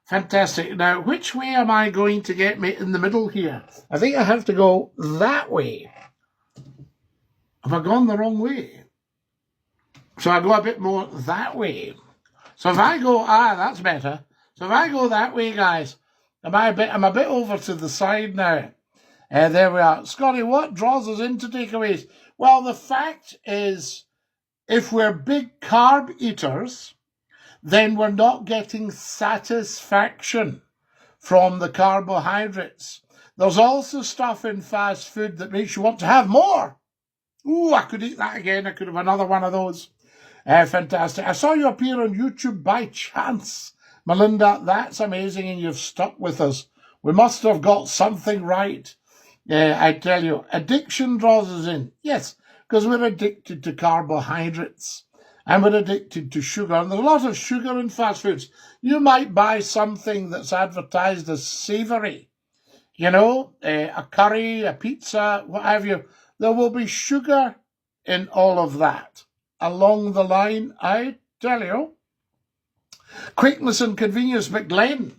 Fantastic. Now, which way am I going to get me in the middle here? I think I have to go that way. Have I gone the wrong way? So I go a bit more that way. So if I go, that's better. So if I go that way, guys, I'm a bit over to the side now. There we are. Scottie, what draws us into takeaways? Well, the fact is, if we're big carb eaters, then we're not getting satisfaction from the carbohydrates. There's also stuff in fast food that makes you want to have more. Ooh, I could eat that again. I could have another one of those. Fantastic. I saw you appear on YouTube by chance. Melinda, that's amazing, and you've stuck with us. We must have got something right. I tell you, addiction draws us in. Yes, because we're addicted to carbohydrates and we're addicted to sugar. And there's a lot of sugar in fast foods. You might buy something that's advertised as savoury. You know, a curry, a pizza, what have you. There will be sugar in all of that. Along the line, I tell you. Quickness and convenience, McGlenn.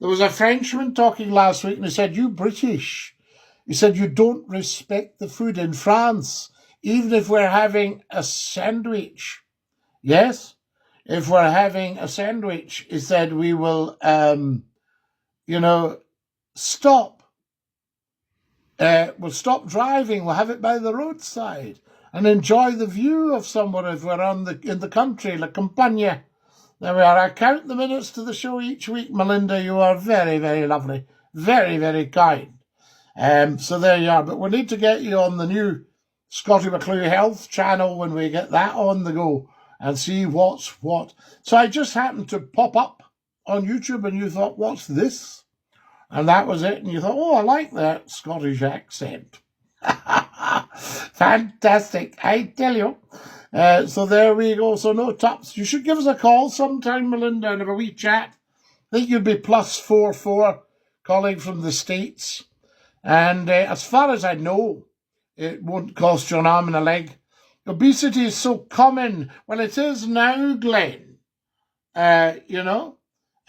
There was a Frenchman talking last week and he said, you British, he said, you don't respect the food in France, even if we're having a sandwich. Yes, if we're having a sandwich, he said, we will, stop. We'll stop driving, we'll have it by the roadside and enjoy the view of somewhere if we're in the country, La Campagna. There we are. I count the minutes to the show each week, Melinda. You are very, very lovely. Very, very kind. So there you are. But we need to get you on the new Scottie McCLUE Health channel when we get that on the go and see what's what. So I just happened to pop up on YouTube and you thought, what's this? And that was it. And you thought, oh, I like that Scottish accent. Fantastic. I tell you. So there we go. So no taps. You should give us a call sometime, Melinda, and have a wee chat. I think you'd be +44 calling from the States. And as far as I know, it won't cost you an arm and a leg. Obesity is so common. Well, it is now, Glenn. I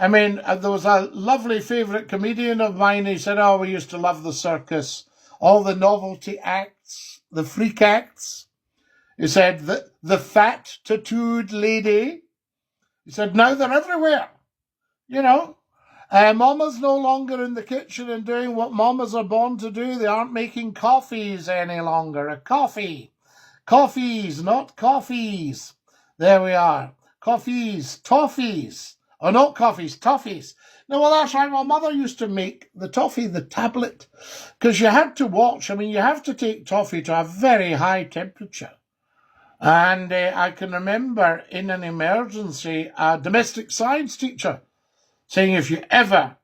mean, there was a lovely favourite comedian of mine. He said, oh, we used to love the circus, all the novelty acts, the freak acts. He said, the fat tattooed lady. He said, now they're everywhere. Mama's no longer in the kitchen and doing what mamas are born to do. They aren't making coffees any longer. A coffee. Coffees, not coffees. There we are. Coffees, toffees. Oh, not coffees, toffees. No, well, that's right. My mother used to make the toffee, the tablet, because you had to watch. I mean, you have to take toffee to a very high temperature. And I can remember in an emergency, a domestic science teacher saying if you ever,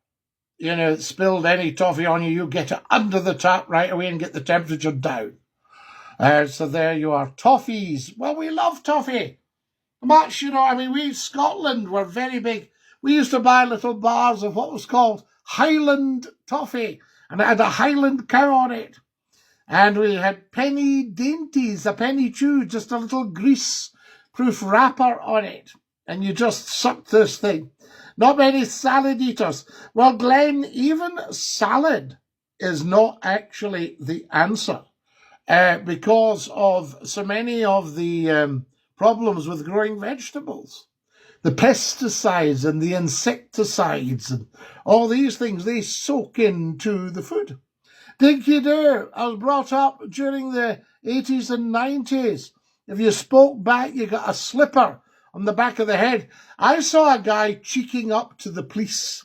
spilled any toffee on you, you get it under the tap right away and get the temperature down. So there you are. Toffees. Well, we love toffee. Much, we, Scotland, were very big. We used to buy little bars of what was called Highland toffee, and it had a Highland cow on it. And we had penny dainties, a penny chew, just a little grease-proof wrapper on it. And you just sucked this thing. Not many salad eaters. Well, Glenn, even salad is not actually the answer because of so many of the problems with growing vegetables. The pesticides and the insecticides and all these things, they soak into the food. Dinky Doo, I was brought up during the 80s and 90s. If you spoke back, you got a slipper on the back of the head. I saw a guy cheeking up to the police.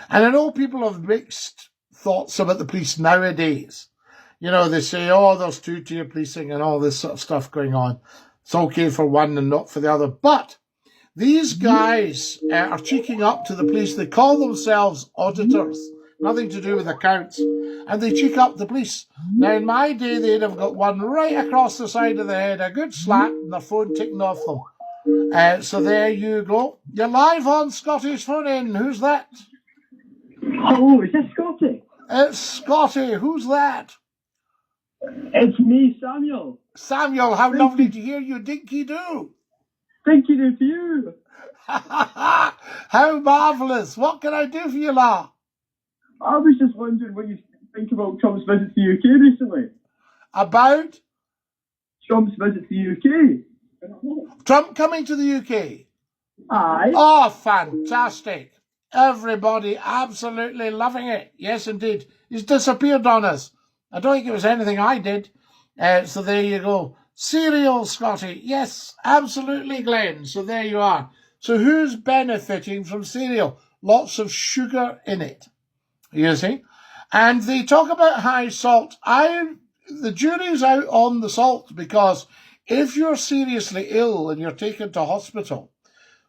And I know people have mixed thoughts about the police nowadays. They say, oh, there's two-tier policing and all this sort of stuff going on. It's okay for one and not for the other. But these guys are cheeking up to the police. They call themselves auditors. Nothing to do with accounts. And they cheek up the police. Now, in my day, they'd have got one right across the side of the head, a good slap, and their phone ticking off them. So there you go. You're live on Scotty's phone in. Who's that? Oh, is that Scottie? It's Scottie. Who's that? It's me, Samuel. Samuel, how lovely to hear you. Dinky Doo. Thank you to you. How marvellous. What can I do for you, La? I was just wondering what you think about Trump's visit to the UK recently. About? Trump's visit to the UK. Trump coming to the UK? Aye. Oh, fantastic. Everybody absolutely loving it. Yes, indeed. He's disappeared on us. I don't think it was anything I did. So there you go. Cereal, Scottie. Yes, absolutely, Glenn. So there you are. So who's benefiting from cereal? Lots of sugar in it, you see. And they talk about high salt. The jury's out on the salt, because if you're seriously ill and you're taken to hospital,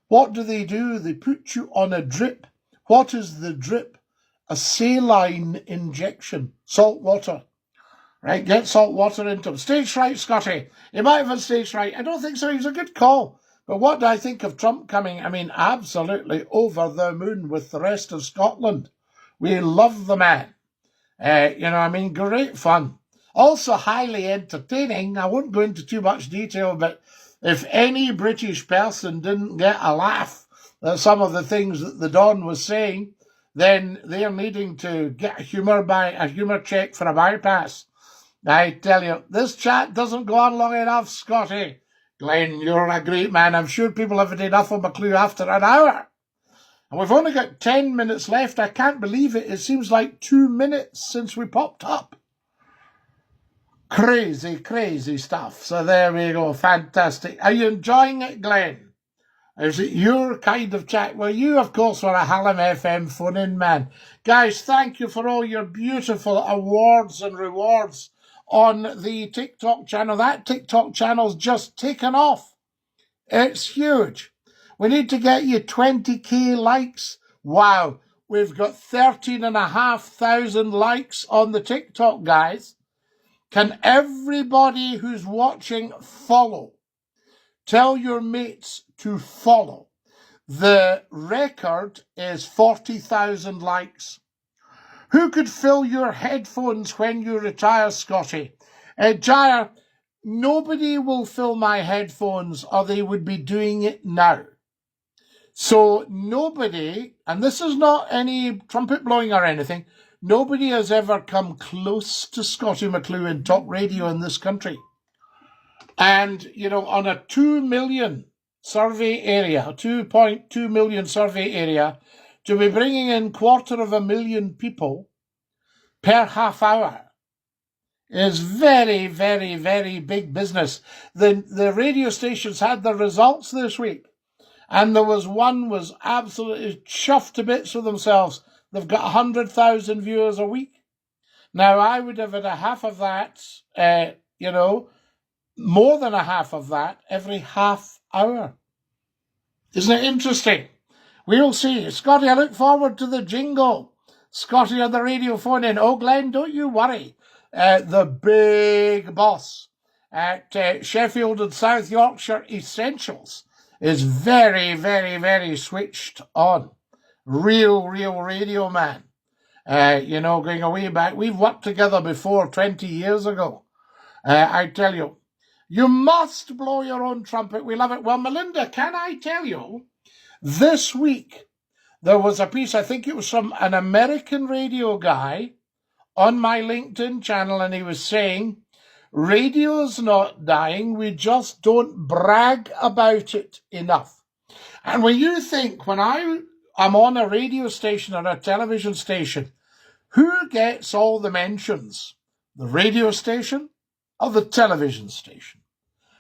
what do? They put you on a drip. What is the drip? A saline injection, salt water. Right, get salt water into him. Stage fright, Scottie. He might have had stage fright. I don't think so. He's a good call. But what do I think of Trump coming? I mean, absolutely over the moon with the rest of Scotland. We love the man. Great fun. Also highly entertaining. I won't go into too much detail, but if any British person didn't get a laugh at some of the things that the Don was saying, then they're needing to get a humour check for a bypass. I tell you, this chat doesn't go on long enough, Scottie. Glenn, you're a great man. I'm sure people have had enough of McCLUE after an hour. And we've only got 10 minutes left. I can't believe it. It seems like 2 minutes since we popped up. Crazy, crazy stuff. So there we go. Fantastic. Are you enjoying it, Glenn? Is it your kind of chat? Well, you, of course, were a Hallam FM phone-in man. Guys, thank you for all your beautiful awards and rewards on the TikTok channel. That TikTok channel's just taken off. It's huge. We need to get you 20k likes. Wow, we've got 13,500 likes on the TikTok, guys. Can everybody who's watching follow? Tell your mates to follow. The record is 40,000 likes. Who could fill your headphones when you retire, Scottie? Jaya, nobody will fill my headphones, or they would be doing it now. So nobody, and this is not any trumpet blowing or anything, nobody has ever come close to Scottie McClue in talk radio in this country. And, on a 2 million survey area, 2.2 million survey area, to be bringing in 250,000 people per half hour is very, very, very big business. The radio stations had their results this week, and there was one was absolutely chuffed to bits with themselves. They've got 100,000 viewers a week. Now, I would have had a half of that, more than a half of that every half hour. Isn't it interesting? We'll see. Scottie, I look forward to the jingle. Scottie on the radio phone in. Oh, Glenn, don't you worry. The big boss at Sheffield and South Yorkshire Essentials is very, very, very switched on. Real radio man. Going way back. We've worked together before 20 years ago. I tell you, you must blow your own trumpet. We love it. Well, Melinda, can I tell you, this week there was a piece, I think it was from an American radio guy on my LinkedIn channel, and he was saying, radio's not dying, we just don't brag about it enough. And when you think, when I'm on a radio station or a television station, who gets all the mentions? The radio station or the television station?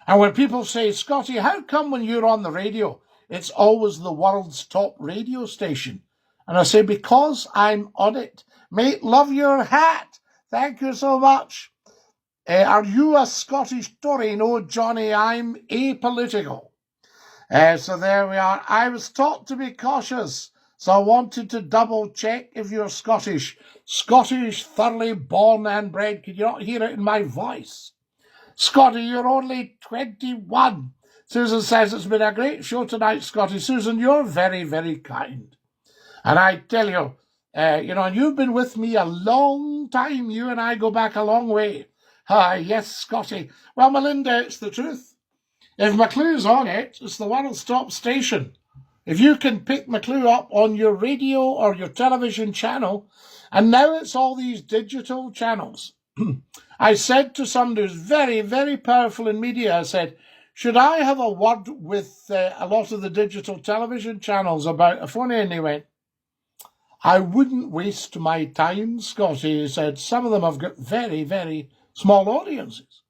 And when people say, Scottie, how come when you're on the radio, it's always the world's top radio station? And I say, because I'm on it. Mate, love your hat. Thank you so much. Are you a Scottish Tory? No, Johnny, I'm apolitical. So there we are. I was taught to be cautious, so I wanted to double check if you're Scottish. Scottish, thoroughly born and bred. Can you not hear it in my voice? Scottie, you're only 21. Susan says it's been a great show tonight, Scottie. Susan, you're very, very kind. And I tell you, and you've been with me a long time. You and I go back a long way. Yes, Scottie. Well, Melinda, it's the truth. If McClue's on it, it's the world's top station. If you can pick McClue up on your radio or your television channel, and now it's all these digital channels. I said to somebody who's very, very powerful in media, I said, should I have a word with a lot of the digital television channels about a phone? And he went, I wouldn't waste my time, Scottie. He said, some of them have got very, very small audiences.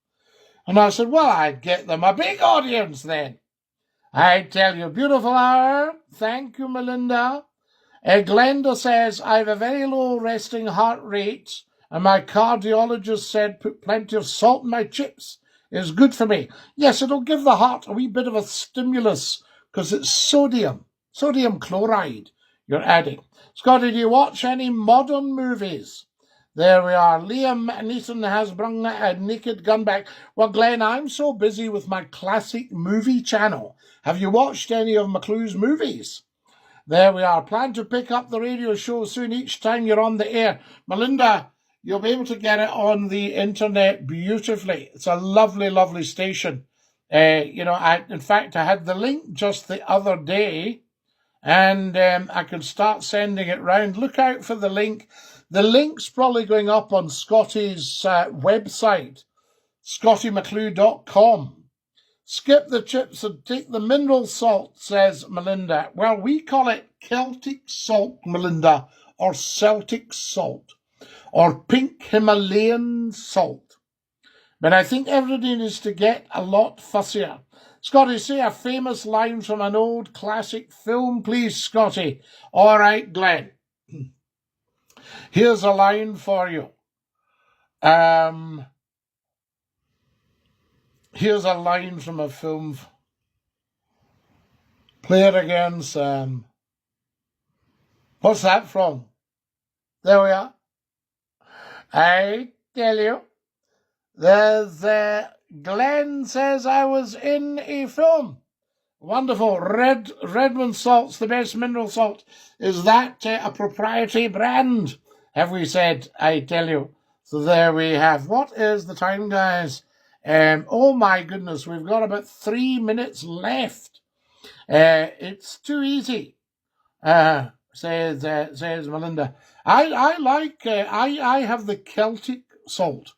And I said, well, I'd get them a big audience then. I tell you, beautiful hour. Thank you, Melinda. Glenda says, I have a very low resting heart rate, and my cardiologist said put plenty of salt in my chips. It's good for me. Yes, it'll give the heart a wee bit of a stimulus because it's sodium chloride you're adding. Scottie, do you watch any modern movies? There we are. Liam Neeson has brung a Naked Gun back. Well, Glenn, I'm so busy with my classic movie channel. Have you watched any of McCLUE's movies? There we are. Plan to pick up the radio show soon each time you're on the air. Melinda, you'll be able to get it on the internet beautifully. It's a lovely, lovely station. In fact, I had the link just the other day, and I can start sending it round. Look out for the link. The link's probably going up on Scottie's website, scottiemcclue.com. Skip the chips and take the mineral salt, says Melinda. Well, we call it Celtic salt, Melinda, or Celtic salt, or pink Himalayan salt. But I think everybody needs to get a lot fussier. Scottie, say a famous line from an old classic film, please, Scottie. All right, Glenn. Here's a line for you. Here's a line from a film. Play it again, Sam. What's that from? There we are. I tell you, there's Glenn says I was in a film. Wonderful. Redmond salt's the best mineral salt. Is that a proprietary brand? Have we said? I tell you. So there we have. What is the time, guys? Oh my goodness, we've got about 3 minutes left. It's too easy, says Melinda. I have the Celtic salt.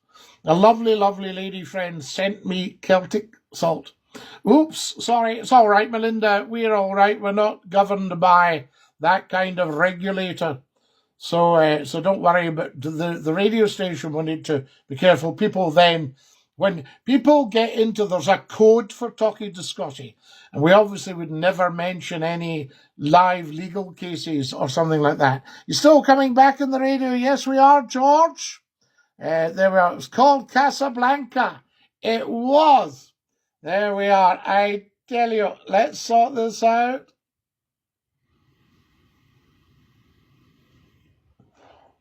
A lovely, lovely lady friend sent me Celtic salt. Oops, sorry, it's all right, Melinda. We're all right. We're not governed by that kind of regulator. So don't worry. But the radio station, we need to be careful. When people get into, there's a code for talking to Scottie, and we obviously would never mention any live legal cases or something like that. You still coming back in the radio? Yes, we are, George. There we are. It was called Casablanca. It was. There we are. I tell you, let's sort this out.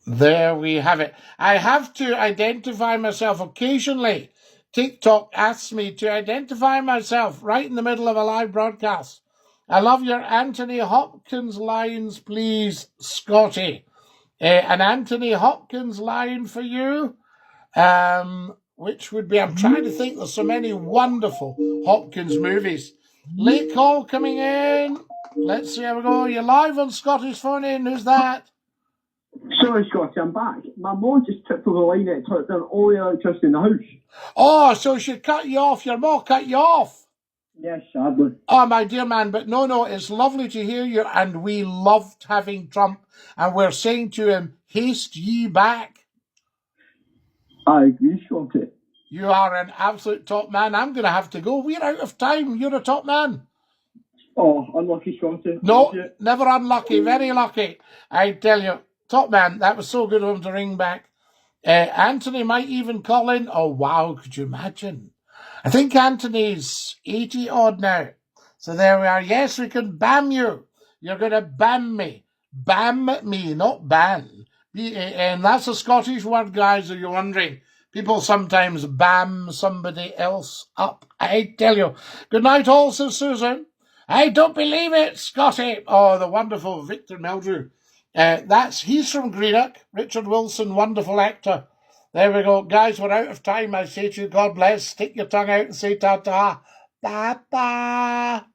There we have it. I have to identify myself occasionally. TikTok asks me to identify myself right in the middle of a live broadcast. I love your Anthony Hopkins lines, please, Scottie. An Anthony Hopkins line for you, which would be, I'm trying to think, there's so many wonderful Hopkins movies. Late call coming in. Let's see how we go. You're live on Scottie's phone in. Who's that? Sorry, Scottie, I'm back. My mom just tipped over the line and it turned down all the electricity in the house. Oh, so she cut you off. Your mom cut you off. Yes, sadly. Oh, my dear man, but no, it's lovely to hear you, and we loved having Trump, and we're saying to him, haste ye back. I agree, Scottie. You are an absolute top man. I'm going to have to go. We're out of time. You're a top man. Oh, unlucky, Scottie. No, never unlucky. Very lucky. I tell you, top man, that was so good of him to ring back. Anthony might even call in. Oh, wow, could you imagine? I think Anthony's 80 odd now. So there we are. Yes, we can bam you. You're going to bam me. Bam me, not ban. B-A-N. That's a Scottish word, guys, if you're wondering. People sometimes bam somebody else up. I tell you. Good night also, Susan. I don't believe it, Scottie. Oh, the wonderful Victor Meldrew. He's from Greenock. Richard Wilson, wonderful actor. There we go. Guys, we're out of time. I say to you, God bless. Stick your tongue out and say ta-ta. Ta-ta.